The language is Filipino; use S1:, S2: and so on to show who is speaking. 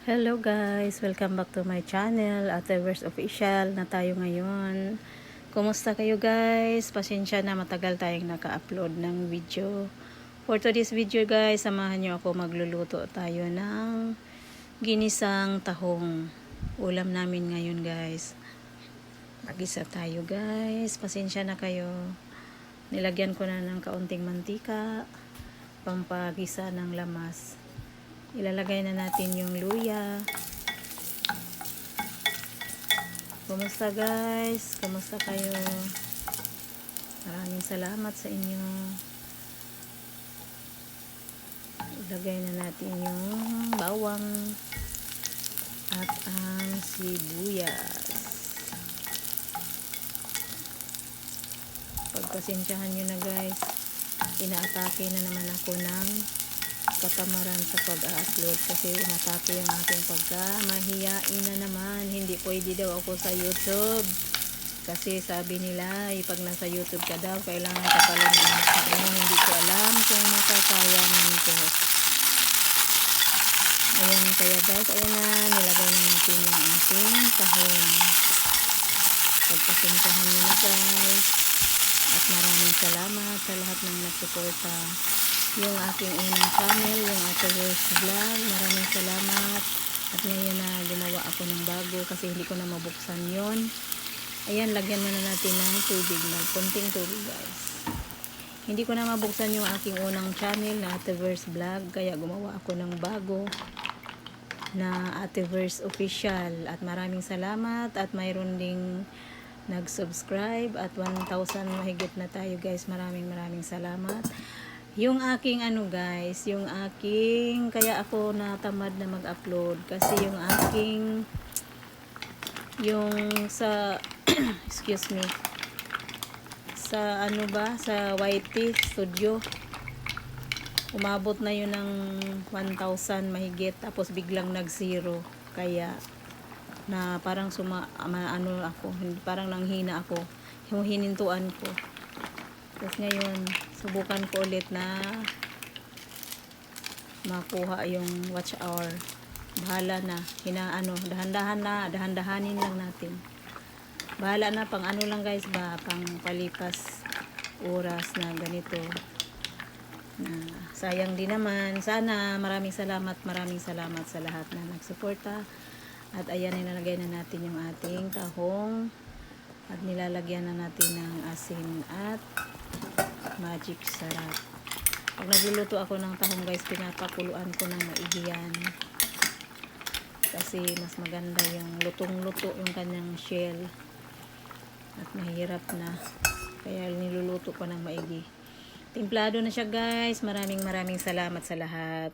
S1: Hello guys! Welcome back to my channel, Atevers Official na tayo ngayon. Kumusta kayo guys? Pasensya na matagal tayong naka-upload ng video. For today's video guys, samahan nyo ako, magluluto tayo ng ginisang tahong. Ulam namin ngayon guys. Mag-isa tayo guys. Pasensya na kayo. Nilagyan ko na ng kaunting mantika, pampagisa ng lamas. Ilalagay na natin yung luya. Kumusta guys? Kumusta kayo? Maraming salamat sa inyo. Ilagay na natin yung bawang at ang sibuyas. Pagpasensyahan nyo na guys. Inaatake na naman ako ng katamaran sa pag-upload kasi umatake yung aking pagka-mahiyain na naman. Hindi pwede daw ako sa YouTube kasi sabi nila pag nasa YouTube ka daw kailangan ka pala ng mukha mo. Hindi ko alam kung makakayanan ko. Ayan, kaya guys, ayan na, nilagay na natin yung ating tahong. Pagpasensyahan nyo na guys, at maraming salamat sa lahat ng nagsuporta. Yung aking unang channel, yung Atevers Vlog, maraming salamat. At ngayon na gumawa ako ng bago kasi hindi ko na mabuksan yon. Ayan, lagyan na natin ng tubig, konting tubig guys. Hindi ko na mabuksan yung aking unang channel na Atevers Vlog, kaya gumawa ako ng bago na Atevers Official. At maraming salamat at mayroon ding nag-subscribe at 1,000 mahigit na tayo guys. Maraming salamat. Yung aking guys, yung aking, kaya ako natamad na mag-upload kasi yung aking, yung sa excuse me, sa sa YT Studio, umabot na yun ng 1,000 mahigit, tapos biglang nag-zero, kaya na parang ako, parang nanghina ako, yung hinintuan ko. Tapos ngayon, subukan ko ulit na makuha yung watch hour. Bahala na. Dahan-dahanin lang natin. Bahala na, pang lang guys ba, pang palipas oras na ganito. Sayang din naman. Sana maraming salamat sa lahat na nagsuporta. At ayan, nilalagay na natin yung ating tahong. At nilalagyan na natin ng asin at magic sarap. Pag nagluluto ako ng tahong guys, pinapakuluan ko ng maigi yan. Kasi mas maganda yung lutong-luto yung kanyang shell. At mahirap na. Kaya niluluto ko ng maigi. Timplado na siya guys. Maraming salamat sa lahat.